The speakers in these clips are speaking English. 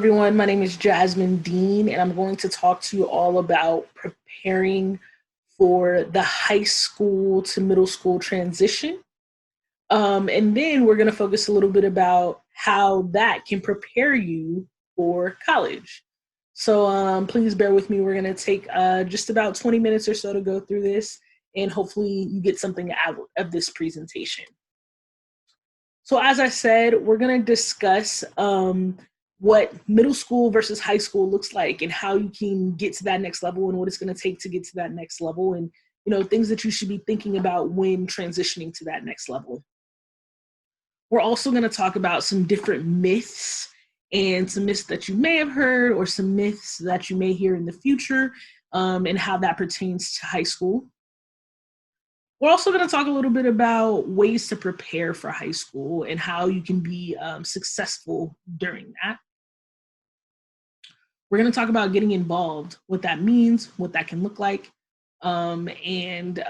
everyone. My name is Jasmine Dean, and I'm going to talk to you all about preparing for the high school to middle school transition. And then we're going to focus a little bit about how that can prepare you for college. So please bear with me. We're going to take just about 20 minutes or so to go through this, and hopefully you get something out of this presentation. So as I said, we're going to discuss what middle school versus high school looks like and how you can get to that next level and what it's going to take to get to that next level, and things that you should be thinking about when transitioning to that next level. We're also going to talk about some different myths and some myths that you may have heard or some myths that you may hear in the future, and how that pertains to high school. We're also going to talk a little bit about ways to prepare for high school and how you can be successful during that. We're going to talk about getting involved, what that means, what that can look like, and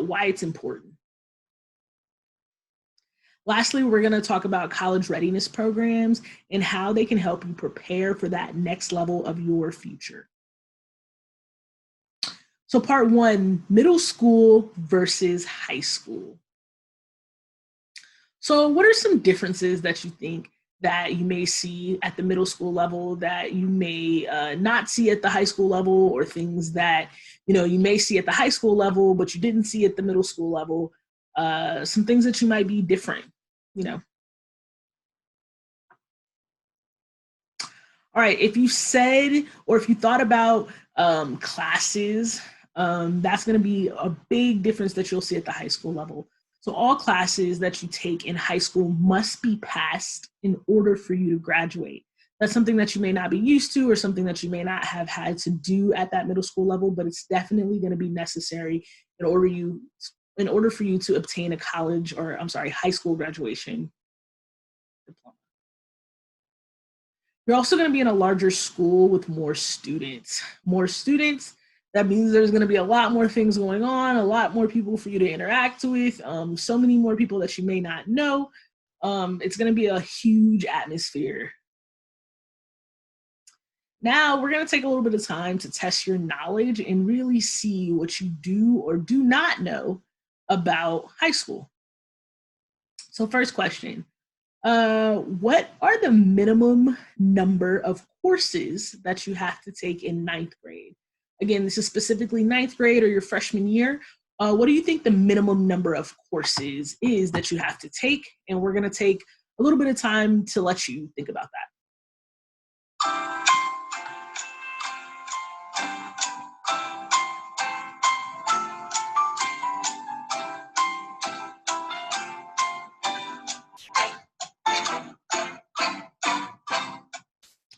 why it's important. Lastly, we're going to talk about college readiness programs and how they can help you prepare for that next level of your future. So part one, middle school versus high school. So what are some differences that you think that you may see at the middle school level that you may not see at the high school level, or things that you may see at the high school level but you didn't see at the middle school level? Some things that you might be different. All right, if you said, or if you thought about classes, that's going to be a big difference that you'll see at the high school level. So all classes that you take in high school must be passed in order for you to graduate. That's something that you may not be used to, or something that you may not have had to do at that middle school level, but it's definitely going to be necessary in order for you to obtain a high school graduation diploma. You're also going to be in a larger school with more students. More students, that means there's going to be a lot more things going on, a lot more people for you to interact with, so many more people that you may not know. It's going to be a huge atmosphere. Now, we're going to take a little bit of time to test your knowledge and really see what you do or do not know about high school. So first question. What are the minimum number of courses that you have to take in ninth grade? Again, this is specifically ninth grade or your freshman year. What do you think the minimum number of courses is that you have to take? And we're going to take a little bit of time to let you think about that.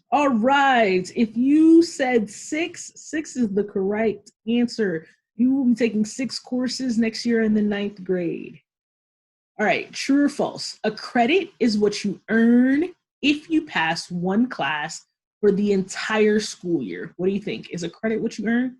All right. If you said six is the correct answer. You will be taking 6 courses next year in the ninth grade. All right. True or false? A credit is what you earn if you pass one class for the entire school year. What do you think? Is a credit what you earn?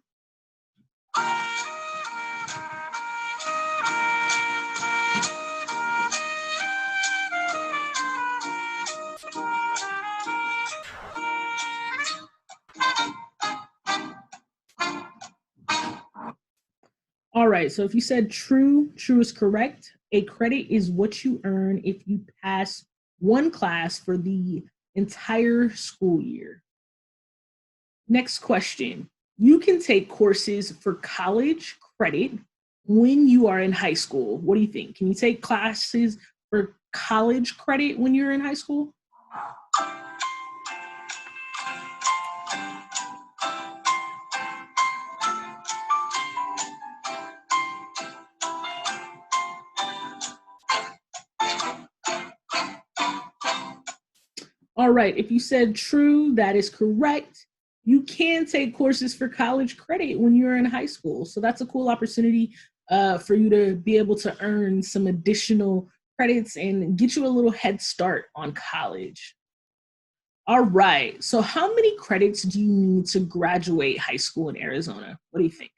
All right, so if you said true is correct. A credit is what you earn if you pass one class for the entire school year. Next question. You can take courses for college credit when you are in high school. What do you think? Can you take classes for college credit when you're in high school? All right, if you said true, that is correct. You can take courses for college credit when you're in high school. So that's a cool opportunity for you to be able to earn some additional credits and get you a little head start on college. All right, so how many credits do you need to graduate high school in Arizona? What do you think?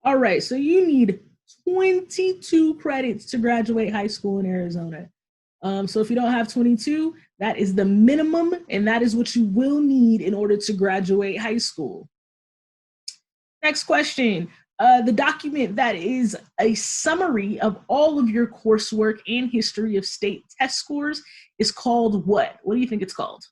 All right, so you need 22 credits to graduate high school in Arizona. So if you don't have 22, that is the minimum, and that is what you will need in order to graduate high school. Next question. The document that is a summary of all of your coursework and history of state test scores is called what? What do you think it's called?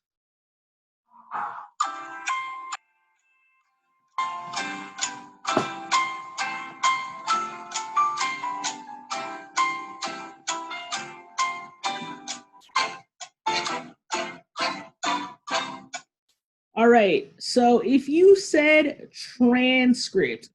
All right, so if you said transcript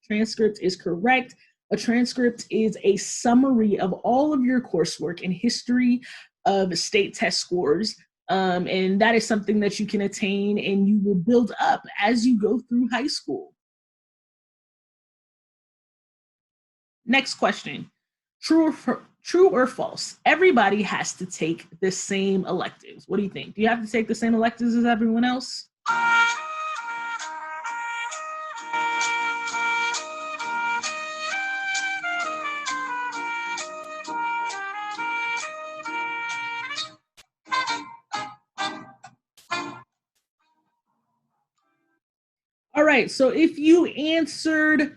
is correct. A transcript is a summary of all of your coursework and history of state test scores. And that is something that you can attain and you will build up as you go through high school. Next question. True or false? Everybody has to take the same electives. What do you think? Do you have to take the same electives as everyone else? All right, so if you answered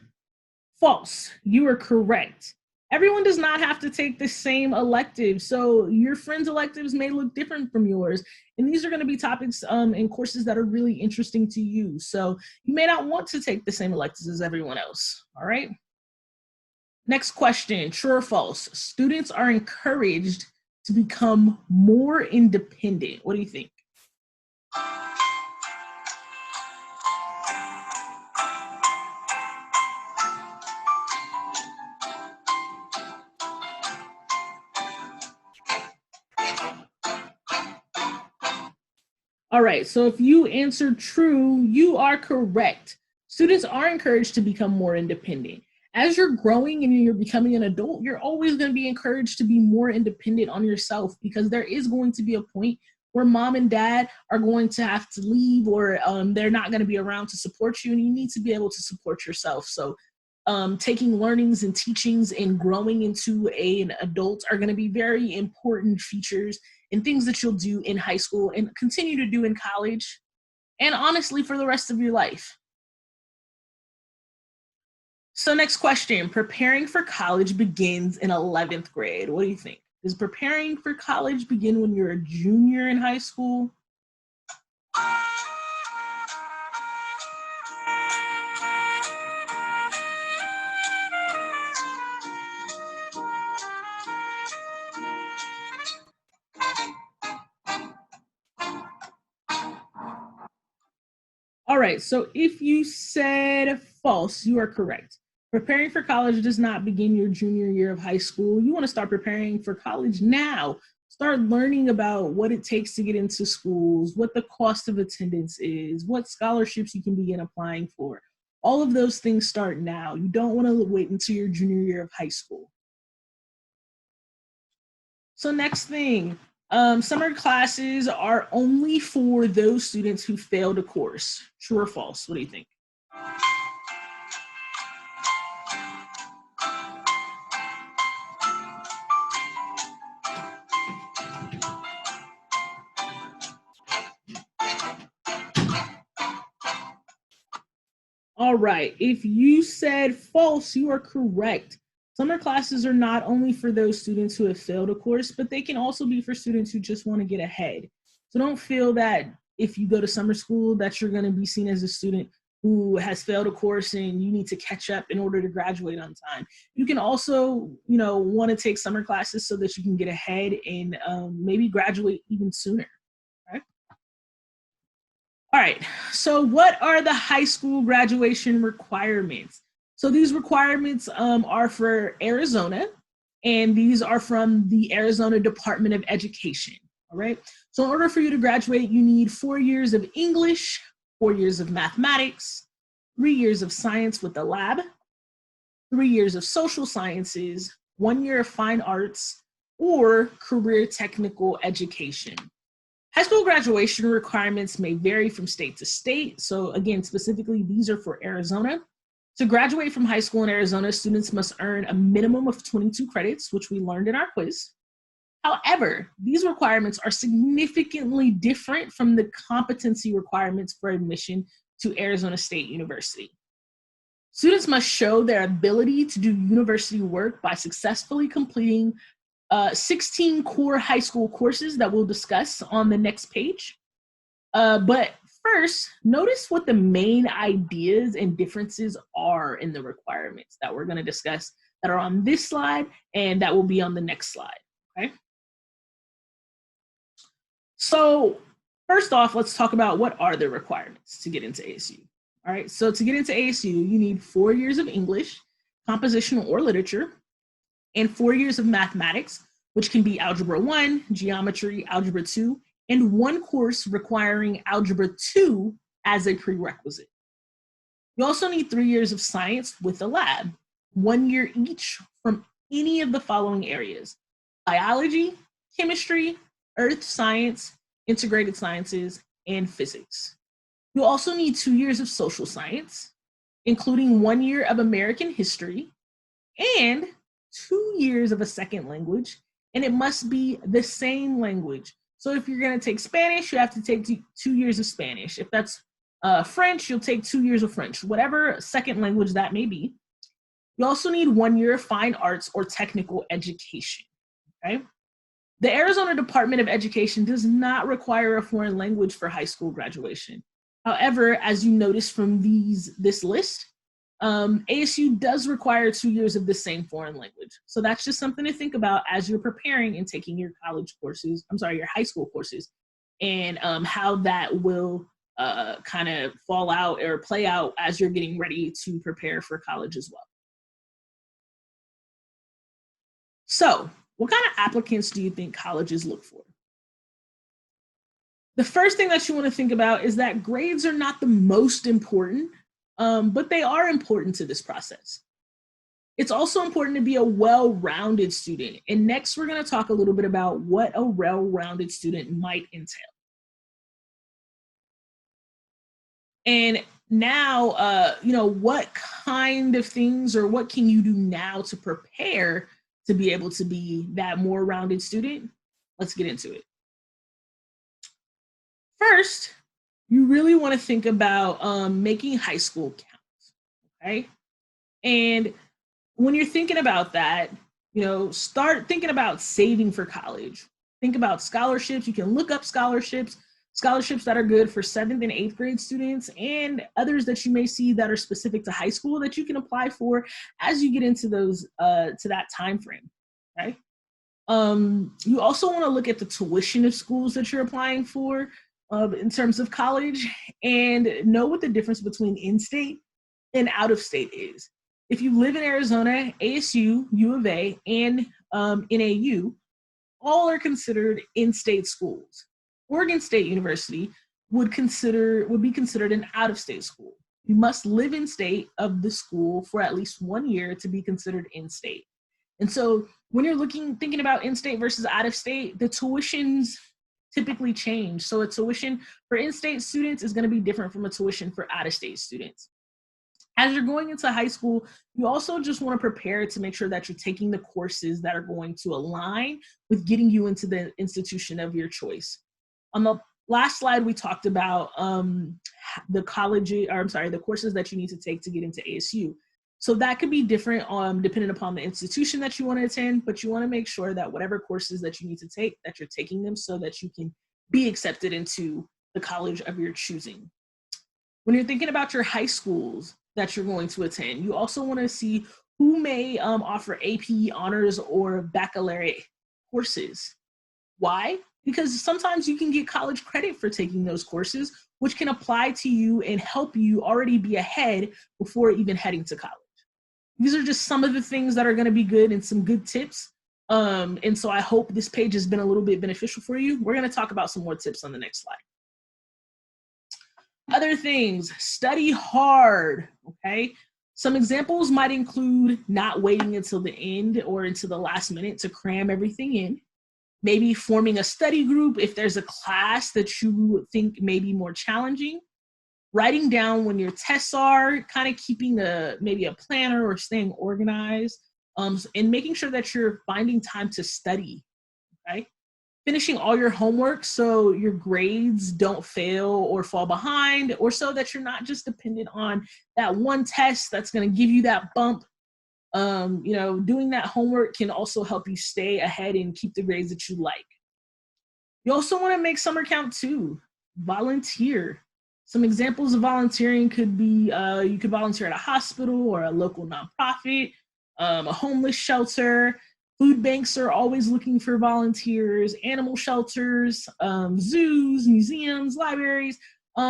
false, you are correct. Everyone does not have to take the same elective. So your friends' electives may look different from yours. And these are going to be topics and courses that are really interesting to you. So you may not want to take the same electives as everyone else. All right. Next question, true or false? Students are encouraged to become more independent. What do you think? All right, so if you answered true, you are correct. Students are encouraged to become more independent. As you're growing and you're becoming an adult, you're always going to be encouraged to be more independent on yourself because there is going to be a point where mom and dad are going to have to leave or they're not going to be around to support you, and you need to be able to support yourself. So taking learnings and teachings and growing into an adult are going to be very important features and things that you'll do in high school and continue to do in college and honestly for the rest of your life. So next question, preparing for college begins in 11th grade. What do you think? Does preparing for college begin when you're a junior in high school? All right, so if you said false, you are correct. Preparing for college does not begin your junior year of high school. You want to start preparing for college now. Start learning about what it takes to get into schools, what the cost of attendance is, what scholarships you can begin applying for. All of those things start now. You don't want to wait until your junior year of high school. So next thing, summer classes are only for those students who failed a course. True or false? What do you think? All right. If you said false, you are correct. Summer classes are not only for those students who have failed a course, but they can also be for students who just want to get ahead. So don't feel that if you go to summer school that you're going to be seen as a student who has failed a course and you need to catch up in order to graduate on time. You can also, want to take summer classes so that you can get ahead and maybe graduate even sooner. Right? All right, so what are the high school graduation requirements? So these requirements are for Arizona, and these are from the Arizona Department of Education, all right? So in order for you to graduate, you need 4 years of English, 4 years of mathematics, 3 years of science with the lab, 3 years of social sciences, 1 year of fine arts, or career technical education. High school graduation requirements may vary from state to state. So again, specifically, these are for Arizona. To graduate from high school in Arizona, students must earn a minimum of 22 credits, which we learned in our quiz. However, these requirements are significantly different from the competency requirements for admission to Arizona State University. Students must show their ability to do university work by successfully completing 16 core high school courses that we'll discuss on the next page. But first, notice what the main ideas and differences are in the requirements that we're going to discuss that are on this slide and that will be on the next slide, okay? So first off, let's talk about what are the requirements to get into ASU. All right, so to get into ASU, you need 4 years of English, composition or literature, and 4 years of mathematics, which can be Algebra 1, Geometry, Algebra 2, and one course requiring Algebra 2 as a prerequisite. You also need 3 years of science with a lab, 1 year each from any of the following areas: biology, chemistry, earth science, integrated sciences, and physics. You also need 2 years of social science, including 1 year of American history, and 2 years of a second language, and it must be the same language. So if you're going to take Spanish, you have to take 2 years of Spanish. If that's French, you'll take 2 years of French, whatever second language that may be. You also need 1 year of fine arts or technical education, okay? The Arizona Department of Education does not require a foreign language for high school graduation. However, as you notice from this list, ASU does require 2 years of the same foreign language. So that's just something to think about as you're preparing and taking your your high school courses, and how that will kind of fall out or play out as you're getting ready to prepare for college as well. So, what kind of applicants do you think colleges look for? The first thing that you want to think about is that grades are not the most important, but they are important to this process. It's also important to be a well-rounded student. And next, we're going to talk a little bit about what a well-rounded student might entail. And now, what kind of things or what can you do now to prepare to be able to be that more rounded student? Let's get into it. First, you really want to think about making high school count, okay? And when you're thinking about that, start thinking about saving for college. Think about scholarships. You can look up scholarships that are good for 7th and 8th grade students, and others that you may see that are specific to high school that you can apply for as you get into those to that time frame, okay? You also want to look at the tuition of schools that you're applying for in terms of college, and know what the difference between in-state and out-of-state is. If you live in Arizona, ASU, U of A, and NAU, all are considered in-state schools. Oregon State University would be considered an out-of-state school. You must live in state of the school for at least 1 year to be considered in-state. And so when you're thinking about in-state versus out-of-state, the tuitions typically change. So a tuition for in-state students is going to be different from a tuition for out-of-state students. As you're going into high school, you also just want to prepare to make sure that you're taking the courses that are going to align with getting you into the institution of your choice. On the last slide, we talked about the courses that you need to take to get into ASU. So that could be different depending upon the institution that you want to attend, but you want to make sure that whatever courses that you need to take, that you're taking them so that you can be accepted into the college of your choosing. When you're thinking about your high schools that you're going to attend, you also want to see who may offer AP, honors, or baccalaureate courses. Why? Because sometimes you can get college credit for taking those courses, which can apply to you and help you already be ahead before even heading to college. These are just some of the things that are going to be good and some good tips. And so I hope this page has been a little bit beneficial for you. We're going to talk about some more tips on the next slide. Other things, study hard, okay? Some examples might include not waiting until the end or until the last minute to cram everything in. Maybe forming a study group if there's a class that you think may be more challenging. writing down when your tests are, kind of keeping maybe a planner or staying organized, and making sure that you're finding time to study, okay? Finishing all your homework so your grades don't fail or fall behind, or so that you're not just dependent on that one test that's going to give you that bump. Doing that homework can also help you stay ahead and keep the grades that you like. You also want to make summer count too. Volunteer. Some examples of volunteering could be you could volunteer at a hospital or a local nonprofit, a homeless shelter. Food banks are always looking for volunteers, animal shelters, zoos, museums, libraries.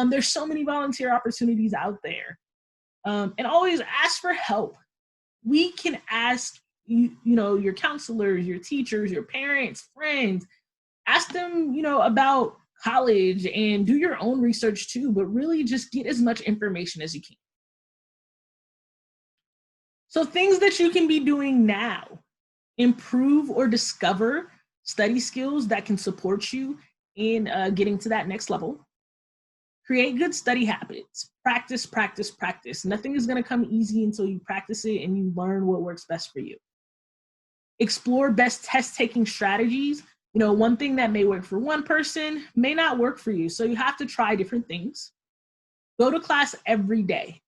There's so many volunteer opportunities out there. And always ask for help. We can ask your counselors, your teachers, your parents, friends, ask them, about college, and do your own research too, but really just get as much information as you can. So things that you can be doing now: improve or discover study skills that can support you in getting to that next level. Create good study habits. Practice, practice, practice. Nothing is going to come easy until you practice it and you learn what works best for you. Explore best test-taking strategies. One thing that may work for one person may not work for you, so you have to try different things. Go to class every day.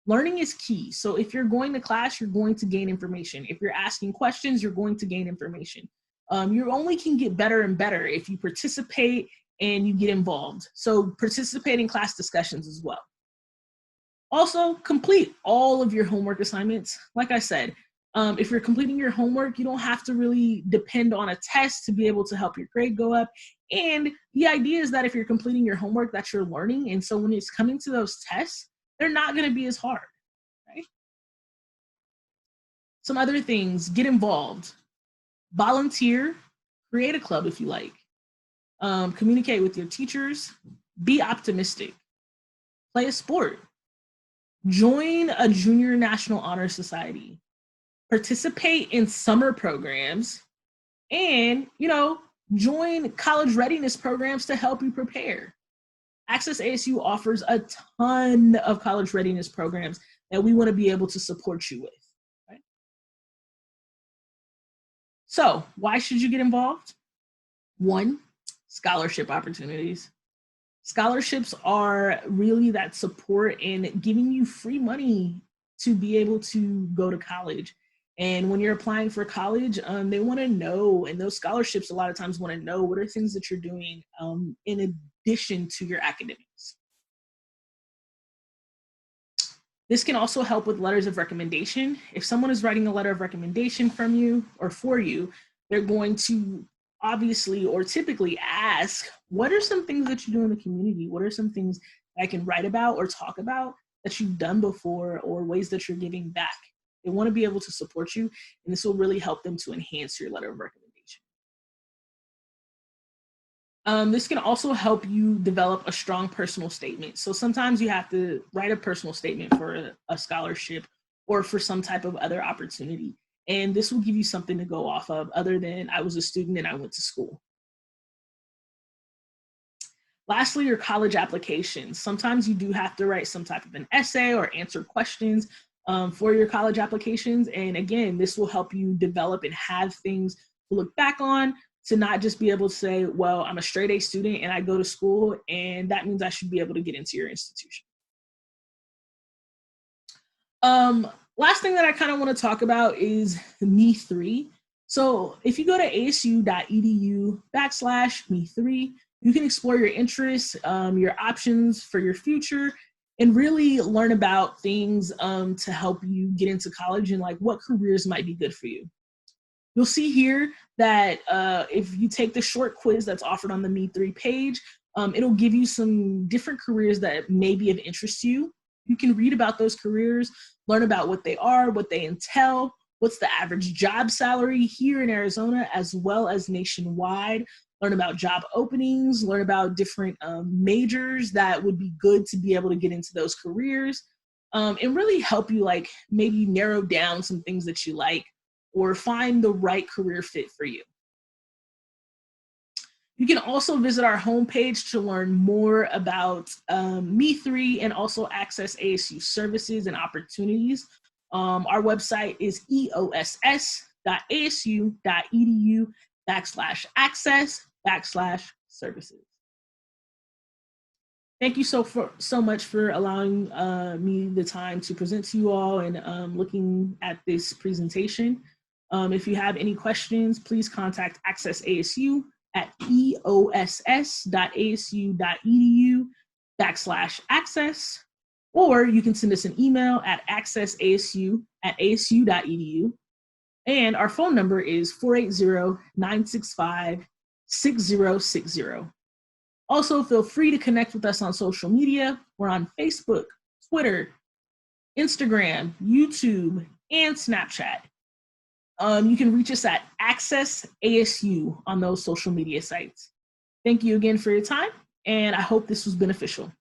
Learning is key. So if you're going to class, you're going to gain information. If you're asking questions, you're going to gain information. You only can get better and better if you participate and you get involved. So participate in class discussions as well. Also, complete all of your homework assignments. Like I said, if you're completing your homework, you don't have to really depend on a test to be able to help your grade go up. And the idea is that if you're completing your homework, that you're learning. And so when it's coming to those tests, they're not going to be as hard, right? Some other things: get involved, volunteer, create a club if you like, communicate with your teachers, be optimistic, play a sport, join a junior national honor society, participate in summer programs, and, join college readiness programs to help you prepare. Access ASU offers a ton of college readiness programs that we want to be able to support you with. Right? So, why should you get involved? 1, scholarship opportunities. Scholarships are really that support in giving you free money to be able to go to college. And when you're applying for college, they want to know, and those scholarships a lot of times want to know, what are things that you're doing in addition to your academics. This can also help with letters of recommendation. If someone is writing a letter of recommendation from you or for you, they're going to obviously or typically ask, what are some things that you do in the community? What are some things that I can write about or talk about that you've done before, or ways that you're giving back? They want to be able to support you, and this will really help them to enhance your letter of recommendation. This can also help you develop a strong personal statement. So sometimes you have to write a personal statement for a scholarship or for some type of other opportunity. And this will give you something to go off of other than I was a student and I went to school. Lastly, your college applications. Sometimes you do have to write some type of an essay or answer questions for your college applications. And again, this will help you develop and have things to look back on, to not just be able to say, well, I'm a straight A student and I go to school, and that means I should be able to get into your institution. Last thing that I kind of want to talk about is Me3. So if you go to asu.edu/Me3, you can explore your interests, your options for your future, and really learn about things to help you get into college and like what careers might be good for you. You'll see here that if you take the short quiz that's offered on the Me3 page, it'll give you some different careers that may be of interest to you. You can read about those careers, learn about what they are, what they entail, what's the average job salary here in Arizona as well as nationwide, learn about job openings, learn about different majors that would be good to be able to get into those careers, and really help you like maybe narrow down some things that you like or find the right career fit for you. You can also visit our homepage to learn more about Me3 and also access ASU services and opportunities. Our website is eoss.asu.edu/access/services. Thank you so much for allowing me the time to present to you all and looking at this presentation. If you have any questions, please contact Access ASU at eoss.asu.edu/access, or you can send us an email at accessasu@asu.edu. And our phone number is 480-965-6060. Also, feel free to connect with us on social media. We're on Facebook, Twitter, Instagram, YouTube, and Snapchat. You can reach us at Access ASU on those social media sites. Thank you again for your time, and I hope this was beneficial.